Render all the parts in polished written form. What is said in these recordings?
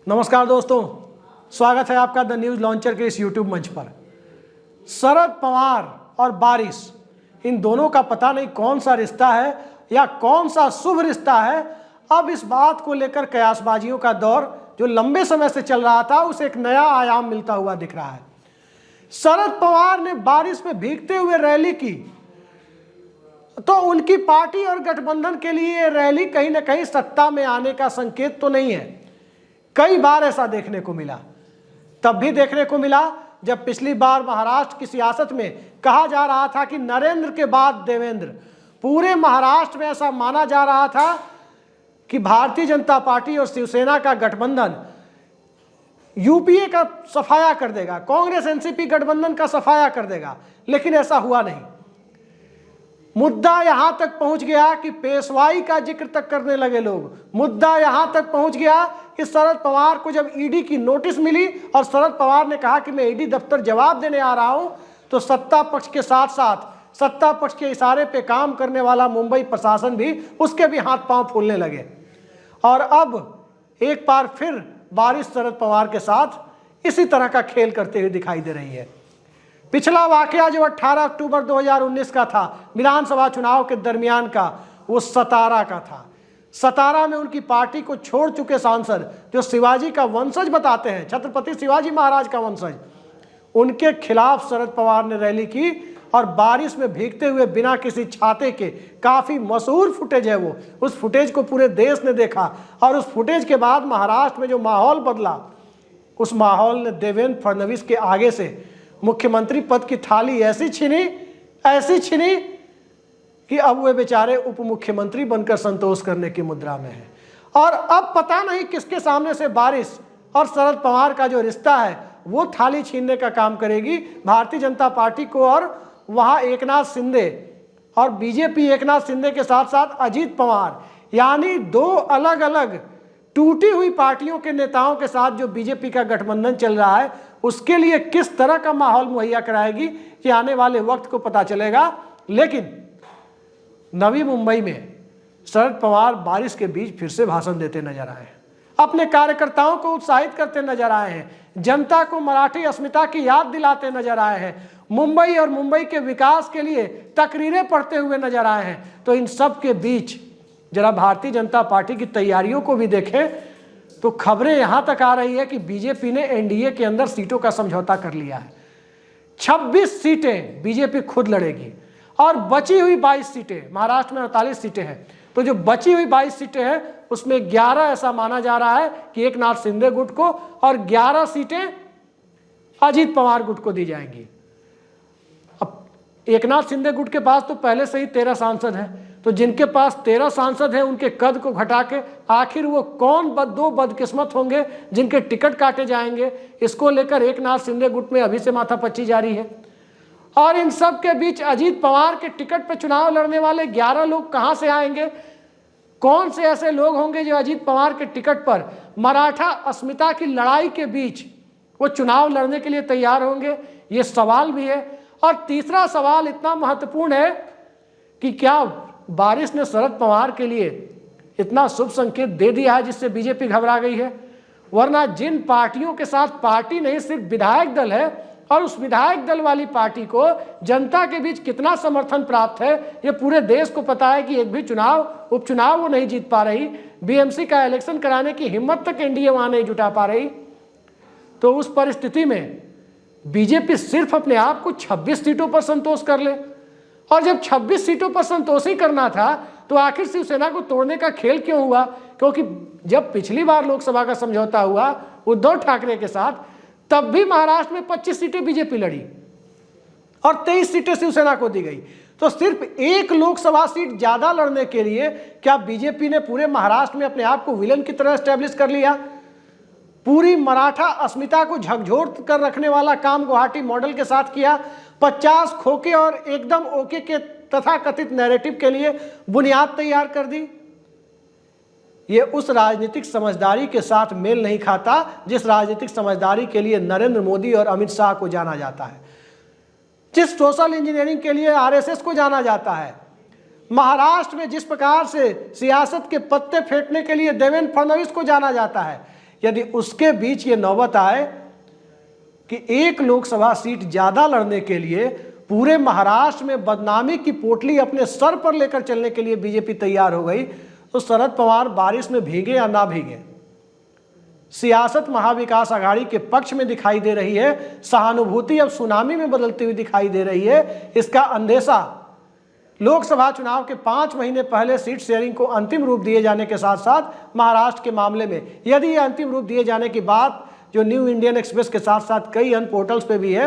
नमस्कार दोस्तों, स्वागत है आपका द न्यूज़ लॉन्चर के इस यूट्यूब मंच पर। शरद पवार और बारिश, इन दोनों का पता नहीं कौन सा रिश्ता है या कौन सा शुभ रिश्ता है। अब इस बात को लेकर कयासबाजियों का दौर जो लंबे समय से चल रहा था उसे एक नया आयाम मिलता हुआ दिख रहा है। शरद पवार ने बारिश में भीगते हुए रैली की तो उनकी पार्टी और गठबंधन के लिए ये रैली कहीं ना कहीं सत्ता में आने का संकेत तो नहीं है। कई बार ऐसा देखने को मिला। तब भी देखने को मिला जब पिछली बार महाराष्ट्र की सियासत में कहा जा रहा था कि नरेंद्र के बाद देवेंद्र। पूरे महाराष्ट्र में ऐसा माना जा रहा था कि भारतीय जनता पार्टी और शिवसेना का गठबंधन यूपीए का सफाया कर देगा, कांग्रेस एनसीपी गठबंधन का सफाया कर देगा, लेकिन ऐसा हुआ नहीं। मुद्दा यहां तक पहुंच गया कि पेशवाई का जिक्र तक करने लगे लोग। मुद्दा यहां तक पहुंच गया कि शरद पवार को जब ईडी की नोटिस मिली और शरद पवार ने कहा कि मैं ईडी दफ्तर जवाब देने आ रहा हूं, तो सत्ता पक्ष के साथ साथ सत्ता पक्ष के इशारे पे काम करने वाला मुंबई प्रशासन भी उसके भी हाथ पांव फूलने लगे। और अब एक बार फिर बारिश शरद पवार के साथ इसी तरह का खेल करते हुए दिखाई दे रही है। पिछला वाकया जो 18 अक्टूबर 2019 का था, विधानसभा चुनाव के दरमियान का, वो सतारा का था। सतारा में उनकी पार्टी को छोड़ चुके सांसद जो शिवाजी का वंशज बताते हैं, छत्रपति शिवाजी महाराज का वंशज, उनके खिलाफ शरद पवार ने रैली की और बारिश में भीगते हुए बिना किसी छाते के, काफी मशहूर फुटेज है वो, उस फुटेज को पूरे देश ने देखा। और उस फुटेज के बाद महाराष्ट्र में जो माहौल बदला, उस माहौल ने देवेंद्र फडणवीस के आगे से मुख्यमंत्री पद की थाली ऐसी छीनी कि अब वे बेचारे उप मुख्यमंत्री बनकर संतोष करने की मुद्रा में हैं। और अब पता नहीं किसके सामने से बारिश और शरद पवार का जो रिश्ता है वो थाली छीनने का काम करेगी भारतीय जनता पार्टी को। और वहां एकनाथ शिंदे और बीजेपी एकनाथ शिंदे के साथ साथ अजीत पवार, यानी दो अलग अलग टूटी हुई पार्टियों के नेताओं के साथ जो बीजेपी का गठबंधन चल रहा है, उसके लिए किस तरह का माहौल मुहैया कराएगी कि आने वाले वक्त को पता चलेगा। लेकिन नवी मुंबई में शरद पवार बारिश के बीच फिर से भाषण देते नजर आए हैं, अपने कार्यकर्ताओं को उत्साहित करते नजर आए हैं, जनता को मराठी अस्मिता की याद दिलाते नजर आए हैं, मुंबई और मुंबई के विकास के लिए तकरीरें पढ़ते हुए नजर आए हैं। तो इन सब के बीच जरा भारतीय जनता पार्टी की तैयारियों को भी देखें तो खबरें यहां तक आ रही है कि बीजेपी ने एनडीए के अंदर सीटों का समझौता कर लिया है। 26 सीटें बीजेपी खुद लड़ेगी और बची हुई 22 सीटें, महाराष्ट्र में 48 सीटें हैं, तो जो बची हुई 22 सीटें हैं उसमें 11 ऐसा माना जा रहा है कि एकनाथ शिंदे गुट को और 11 सीटें अजीत पवार गुट को दी जाएंगी। अब एकनाथ शिंदे गुट के पास तो पहले से ही 13 सांसद हैं, तो जिनके पास 13 सांसद हैं उनके कद को घटा के आखिर वो कौन दो बदकिस्मत होंगे जिनके टिकट काटे जाएंगे, इसको लेकर एकनाथ शिंदे गुट में अभी से माथापच्ची जारी है। और इन सब के बीच अजीत पवार के टिकट पर चुनाव लड़ने वाले 11 लोग कहां से आएंगे? कौन से ऐसे लोग होंगे जो अजीत पवार के टिकट पर मराठा अस्मिता की लड़ाई के बीच वो चुनाव लड़ने के लिए तैयार होंगे? ये सवाल भी है। और तीसरा सवाल इतना महत्वपूर्ण है कि क्या बारिश ने शरद पवार के लिए इतना शुभ संकेत दे दिया है जिससे बीजेपी घबरा गई है? वरना जिन पार्टियों के साथ पार्टी नहीं सिर्फ विधायक दल है और उस विधायक दल वाली पार्टी को जनता के बीच कितना समर्थन प्राप्त है ये पूरे देश को पता है कि एक भी उपचुनाव वो नहीं जीत पा रही, बीएमसी का इलेक्शन कराने की हिम्मत तक एनडीए वहां नहीं जुटा पा रही। तो उस परिस्थिति में बीजेपी सिर्फ अपने आप को 26 सीटों पर संतोष कर ले, और जब 26 सीटों पर संतोष ही करना था तो आखिर शिवसेना को तोड़ने का खेल क्यों हुआ? क्योंकि जब पिछली बार लोकसभा का समझौता हुआ उद्धव ठाकरे के साथ, तब भी महाराष्ट्र में 25 सीटें बीजेपी लड़ी और 23 सीटें शिवसेना को दी गई। तो सिर्फ एक लोकसभा सीट ज्यादा लड़ने के लिए क्या बीजेपी ने पूरे महाराष्ट्र में अपने आप को विलन की तरह एस्टेब्लिश कर लिया? पूरी मराठा अस्मिता को झकझोर कर रखने वाला काम गुवाहाटी मॉडल के साथ किया। 50 खोखे और एकदम ओके के तथाकथित नैरेटिव के लिए बुनियाद तैयार कर दी। ये उस राजनीतिक समझदारी के साथ मेल नहीं खाता जिस राजनीतिक समझदारी के लिए नरेंद्र मोदी और अमित शाह को जाना जाता है, जिस सोशल इंजीनियरिंग के लिए आरएसएस को जाना जाता है। महाराष्ट्र में जिस प्रकार से सियासत के पत्ते फेंकने के लिए देवेंद्र फडणवीस को जाना जाता है, यदि उसके बीच ये नौबत आए कि एक लोकसभा सीट ज्यादा लड़ने के लिए पूरे महाराष्ट्र में बदनामी की पोटली अपने सर पर लेकर चलने के लिए बीजेपी तैयार हो गई, तो शरद पवार बारिश में भीगे या ना भीगे, सियासत महाविकास आघाड़ी के पक्ष में दिखाई दे रही है, सहानुभूति अब सुनामी में बदलती हुई दिखाई दे रही है। इसका अंदेशा लोकसभा चुनाव के 5 महीने पहले सीट शेयरिंग को अंतिम रूप दिए जाने के साथ साथ महाराष्ट्र के मामले में यदि ये अंतिम रूप दिए जाने की बात जो न्यू इंडियन एक्सप्रेस के साथ साथ कई अन्य पोर्टल्स पे भी है,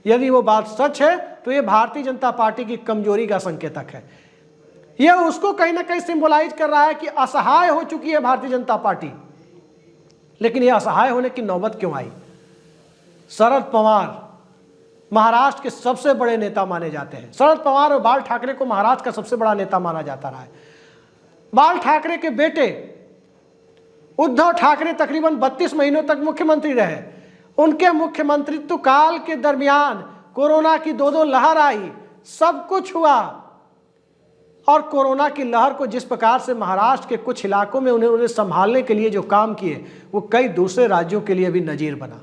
यदि वो बात सच है तो ये भारतीय जनता पार्टी की कमजोरी का संकेतक है। यह उसको कहीं ना कहीं सिंबलाइज कर रहा है कि असहाय हो चुकी है भारतीय जनता पार्टी। लेकिन यह असहाय होने की नौबत क्यों आई? शरद पवार महाराष्ट्र के सबसे बड़े नेता माने जाते हैं। शरद पवार और बाल ठाकरे को महाराष्ट्र का सबसे बड़ा नेता माना जाता रहा है। बाल ठाकरे के बेटे उद्धव ठाकरे तकरीबन 32 महीनों तक मुख्यमंत्री रहे। उनके मुख्यमंत्रित्व काल के दरमियान कोरोना की 2 लहर आई, सब कुछ हुआ, और कोरोना की लहर को जिस प्रकार से महाराष्ट्र के कुछ इलाकों में उन्हें संभालने के लिए जो काम किए वो कई दूसरे राज्यों के लिए भी नजीर बना।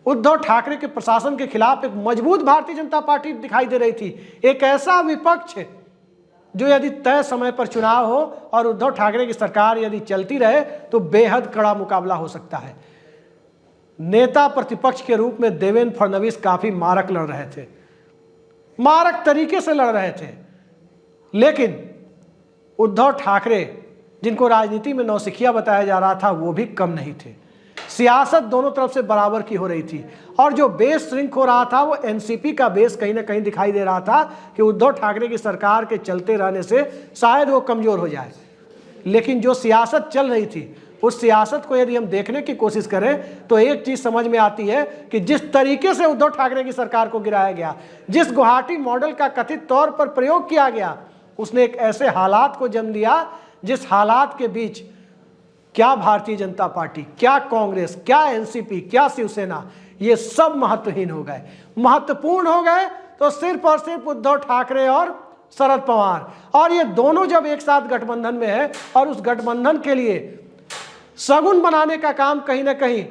उद्धव ठाकरे के प्रशासन के खिलाफ एक मजबूत भारतीय जनता पार्टी दिखाई दे रही थी, एक ऐसा विपक्ष जो यदि तय समय पर चुनाव हो और उद्धव ठाकरे की सरकार यदि चलती रहे तो बेहद कड़ा मुकाबला हो सकता है। नेता प्रतिपक्ष के रूप में देवेंद्र फडणवीस काफी मारक लड़ रहे थे, मारक तरीके से लड़ रहे थे, लेकिन उद्धव ठाकरे जिनको राजनीति में नौसिखिया बताया जा रहा था वो भी कम नहीं थे। सियासत दोनों तरफ से बराबर की हो रही थी और जो बेस श्रिंक हो रहा था वो एनसीपी का बेस कहीं ना कहीं दिखाई दे रहा था कि उद्धव ठाकरे की सरकार के चलते रहने से शायद वो कमजोर हो जाए। लेकिन जो सियासत चल रही थी उस सियासत को यदि हम देखने की कोशिश करें तो एक चीज समझ में आती है कि जिस तरीके से उद्धव ठाकरे की सरकार को गिराया गया, जिस गुवाहाटी मॉडल का कथित तौर पर प्रयोग किया गया, उसने एक ऐसे हालात को जन्म दिया जिस हालात के बीच क्या भारतीय जनता पार्टी, क्या कांग्रेस, क्या एनसीपी, क्या शिवसेना, ये सब महत्वहीन हो गए। महत्वपूर्ण हो गए तो सिर्फ और सिर्फ उद्धव ठाकरे और शरद पवार, और ये दोनों जब एक साथ गठबंधन में है और उस गठबंधन के लिए शगुन बनाने का काम कहीं ना कहीं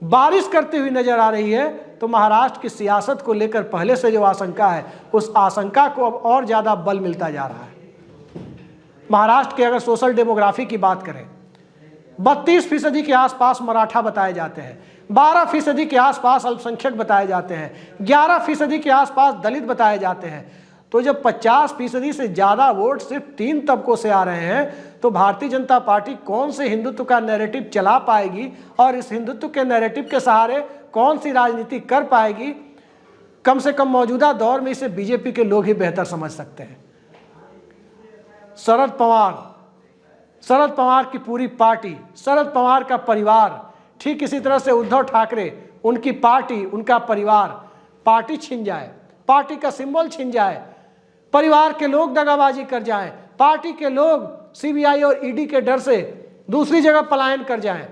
बारिश करती हुई नजर आ रही है, तो महाराष्ट्र की सियासत को लेकर पहले से जो आशंका है उस आशंका को अब और ज्यादा बल मिलता जा रहा है। महाराष्ट्र के अगर सोशल डेमोग्राफी की बात करें, 32% के आसपास मराठा बताए जाते हैं, 12% के आसपास अल्पसंख्यक बताए जाते हैं, 11% के आसपास दलित बताए जाते हैं। तो जब 50% से ज्यादा वोट सिर्फ 3 तबकों से आ रहे हैं तो भारतीय जनता पार्टी कौन से हिंदुत्व का नैरेटिव चला पाएगी और इस हिंदुत्व के नैरेटिव के सहारे कौन सी राजनीति कर पाएगी? कम से कम मौजूदा दौर में इसे बीजेपी के लोग ही बेहतर समझ सकते हैं। शरद पवार की पूरी पार्टी, शरद पवार का परिवार, ठीक इसी तरह से उद्धव ठाकरे, उनकी पार्टी, उनका परिवार, पार्टी छिन जाए, पार्टी का सिंबल छिन जाए, परिवार के लोग दगाबाजी कर जाएं, पार्टी के लोग सीबीआई और ईडी के डर से दूसरी जगह पलायन कर जाएं,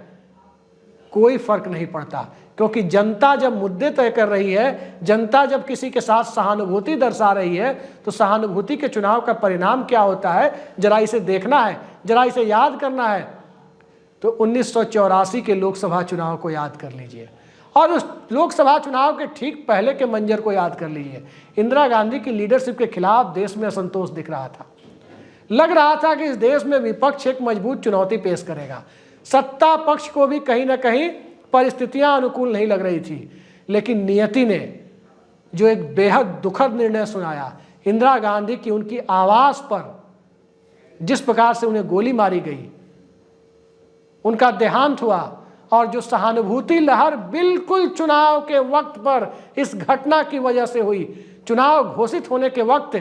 कोई फर्क नहीं पड़ता, क्योंकि जनता जब मुद्दे तय कर रही है, जनता जब किसी के साथ सहानुभूति दर्शा रही है, तो सहानुभूति के चुनाव का परिणाम क्या होता है जरा इसे देखना है, जरा इसे याद करना है। तो 1984 के लोकसभा चुनाव को याद कर लीजिए और उस लोकसभा चुनाव के ठीक पहले के मंजर को याद कर लीजिए। इंदिरा गांधी की लीडरशिप के खिलाफ देश में असंतोष दिख रहा था, लग रहा था कि इस देश में विपक्ष एक मजबूत चुनौती पेश करेगा। सत्ता पक्ष को भी कहीं ना कहीं परिस्थितियां अनुकूल नहीं लग रही थी, लेकिन नियति ने जो एक बेहद दुखद निर्णय सुनाया, इंदिरा गांधी की उनकी आवाज पर जिस प्रकार से उन्हें गोली मारी गई, उनका देहांत हुआ, और जो सहानुभूति लहर बिल्कुल चुनाव के वक्त पर इस घटना की वजह से हुई, चुनाव घोषित होने के वक्त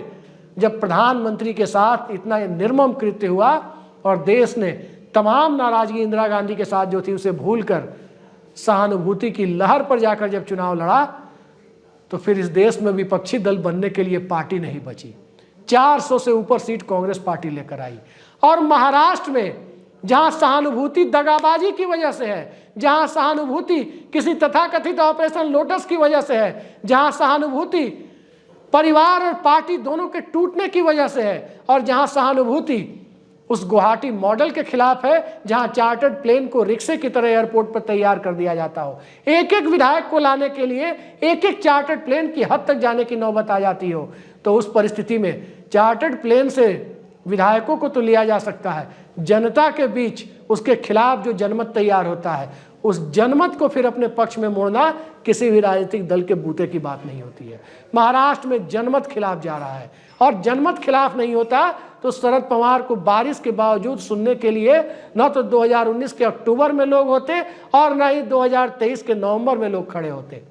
जब प्रधानमंत्री के साथ इतना निर्मम कृत्य हुआ और देश ने तमाम नाराजगी इंदिरा गांधी के साथ जो थी उसे भूलकर सहानुभूति की लहर पर जाकर जब चुनाव लड़ा, तो फिर इस देश में विपक्षी दल बनने के लिए पार्टी नहीं बची। 400 से ऊपर सीट कांग्रेस पार्टी लेकर आई, और महाराष्ट्र में जहां सहानुभूति दगाबाजी की वजह से है, जहां सहानुभूति किसी तथाकथित ऑपरेशन लोटस की वजह से है, जहां सहानुभूति परिवार और पार्टी दोनों के टूटने की वजह से है, और जहां सहानुभूति उस गुवाहाटी मॉडल के खिलाफ है जहां चार्टर्ड प्लेन को रिक्शे की तरह एयरपोर्ट पर तैयार कर दिया जाता हो, एक एक विधायक को लाने के लिए एक एक चार्टर्ड प्लेन की हद तक जाने की नौबत आ जाती हो। तो उस परिस्थिति में चार्टर्ड प्लेन से विधायकों को तो लिया जा सकता है, जनता के बीच उसके खिलाफ जो जनमत तैयार होता है, उस जनमत को फिर अपने पक्ष में मोड़ना किसी भी राजनीतिक दल के बूते की बात नहीं होती है। महाराष्ट्र में जनमत खिलाफ जा रहा है, और जनमत खिलाफ नहीं होता तो शरद पवार को बारिश के बावजूद सुनने के लिए न तो 2019 के अक्टूबर में लोग होते और न ही 2023 के नवंबर में लोग खड़े होते।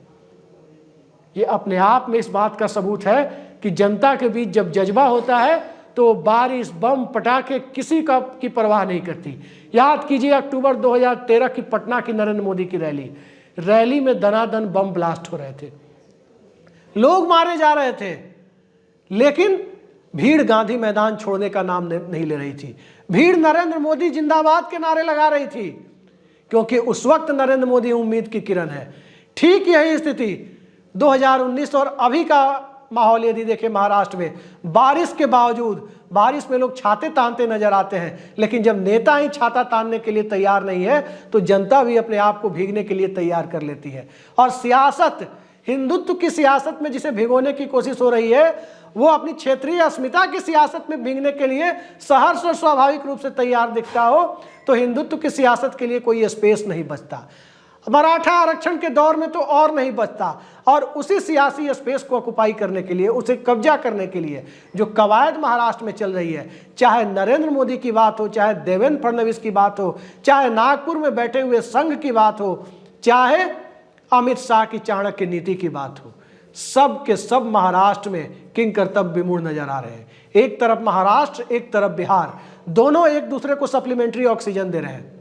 ये अपने आप में इस बात का सबूत है कि जनता के बीच जब जज्बा होता है तो बारिश, बम, पटाखे किसी की परवाह नहीं करती। याद कीजिए अक्टूबर 2013 की पटना की नरेंद्र मोदी की रैली में दनादन बम ब्लास्ट हो रहे थे, लोग मारे जा रहे थे, लेकिन भीड़ गांधी मैदान छोड़ने का नाम नहीं ले रही थी। भीड़ नरेंद्र मोदी जिंदाबाद के नारे लगा रही थी, क्योंकि उस वक्त नरेंद्र मोदी उम्मीद की किरण है। ठीक यही स्थिति 2019 और अभी का माहौल यदि देखें महाराष्ट्र में, बारिश के बावजूद, बारिश में लोग छाते तानते नजर आते हैं, लेकिन जब नेता ही छाता तानने के लिए तैयार नहीं है तो जनता भी अपने आप को भीगने के लिए तैयार कर लेती है। और सियासत, हिंदुत्व की सियासत में जिसे भिगोने की कोशिश हो रही है, वो अपनी क्षेत्रीय अस्मिता की सियासत में भीगने के लिए सहर्ष और स्वाभाविक रूप से तैयार दिखता हो, तो हिंदुत्व की सियासत के लिए कोई स्पेस नहीं बचता। मराठा आरक्षण के दौर में तो और नहीं बचता। और उसी सियासी स्पेस को ऑक्युपाई करने के लिए, उसे कब्जा करने के लिए जो कवायद महाराष्ट्र में चल रही है, चाहे नरेंद्र मोदी की बात हो, चाहे देवेंद्र फडणवीस की बात हो, चाहे नागपुर में बैठे हुए संघ की बात हो, चाहे अमित शाह की चाणक्य नीति की बात हो, सब के सब महाराष्ट्र में किंग कर्तव्य विमूढ़ नजर आ रहे हैं। एक तरफ महाराष्ट्र, एक तरफ बिहार, दोनों एक दूसरे को सप्लीमेंट्री ऑक्सीजन दे रहे हैं,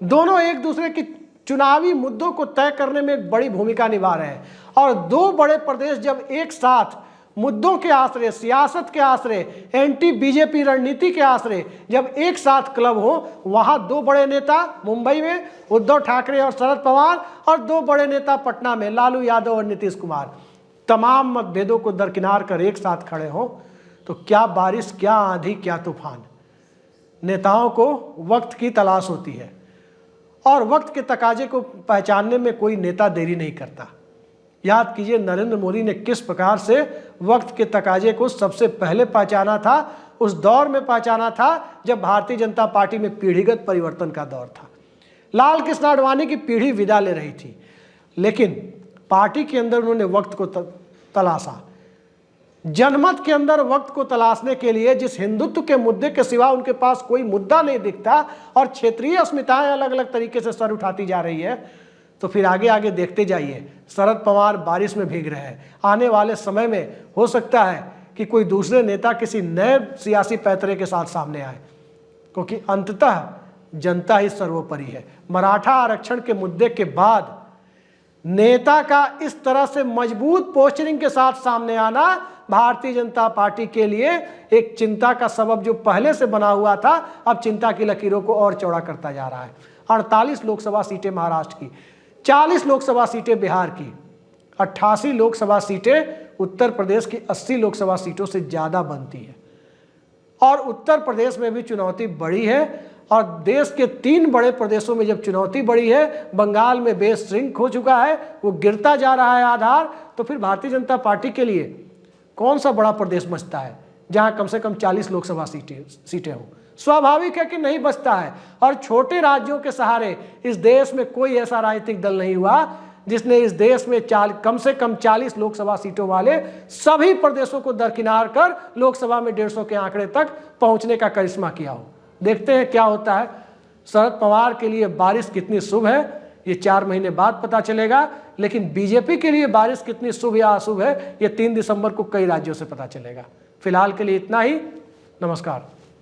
दोनों एक दूसरे की चुनावी मुद्दों को तय करने में एक बड़ी भूमिका निभा रहे हैं। और दो बड़े प्रदेश जब एक साथ मुद्दों के आश्रय, सियासत के आश्रय, एंटी बीजेपी रणनीति के आश्रय जब एक साथ क्लब हो, वहां दो बड़े नेता मुंबई में उद्धव ठाकरे और शरद पवार, और दो बड़े नेता पटना में लालू यादव और नीतीश कुमार, तमाम मतभेदों को दरकिनार कर एक साथ खड़े हो, तो क्या बारिश, क्या आंधी, क्या तूफान। नेताओं को वक्त की तलाश होती है, और वक्त के तकाजे को पहचानने में कोई नेता देरी नहीं करता। याद कीजिए नरेंद्र मोदी ने किस प्रकार से वक्त के तकाजे को सबसे पहले पहचाना था। उस दौर में पहचाना था जब भारतीय जनता पार्टी में पीढ़ीगत परिवर्तन का दौर था। लाल कृष्ण आडवाणी की पीढ़ी विदा ले रही थी, लेकिन पार्टी के अंदर उन्होंने वक्त को तलाशा। जनमत के अंदर वक्त को तलाशने के लिए जिस हिंदुत्व के मुद्दे के सिवा उनके पास कोई मुद्दा नहीं दिखता, और क्षेत्रीय अस्मिताएं अलग अलग तरीके से सर उठाती जा रही है, तो फिर आगे आगे देखते जाइए। शरद पवार बारिश में भीग रहे हैं, आने वाले समय में हो सकता है कि कोई दूसरे नेता किसी नए सियासी पैतरे के साथ सामने आए, क्योंकि अंततः जनता ही सर्वोपरि है। मराठा आरक्षण के मुद्दे के बाद नेता का इस तरह से मजबूत पोस्चरिंग के साथ सामने आना भारतीय जनता पार्टी के लिए एक चिंता का सबब जो पहले से बना हुआ था, अब चिंता की लकीरों को और चौड़ा करता जा रहा है। 48 लोकसभा सीटें महाराष्ट्र की, 40 लोकसभा सीटें बिहार की, 88 लोकसभा सीटें उत्तर प्रदेश की 80 लोकसभा सीटों से ज़्यादा बनती है। और उत्तर प्रदेश में भी चुनौती बड़ी है, और देश के 3 बड़े प्रदेशों में जब चुनौती बड़ी है, बंगाल में बेस श्रिंक हो चुका है, वो गिरता जा रहा है आधार, तो फिर भारतीय जनता पार्टी के लिए कौन सा बड़ा प्रदेश बचता है जहां कम से कम 40 लोकसभा सीटें हों। स्वाभाविक है कि नहीं बचता है। और छोटे राज्यों के सहारे इस देश में कोई ऐसा राजनीतिक दल नहीं हुआ जिसने इस देश में कम से कम 40 लोकसभा सीटों वाले सभी प्रदेशों को दरकिनार कर लोकसभा में 150 के आंकड़े तक पहुंचने का करिश्मा किया हो। देखते हैं क्या होता है। शरद पवार के लिए बारिश कितनी शुभ है ये 4 महीने बाद पता चलेगा, लेकिन बीजेपी के लिए बारिश कितनी शुभ या अशुभ है ये 3 दिसंबर को कई राज्यों से पता चलेगा। फिलहाल के लिए इतना ही। नमस्कार।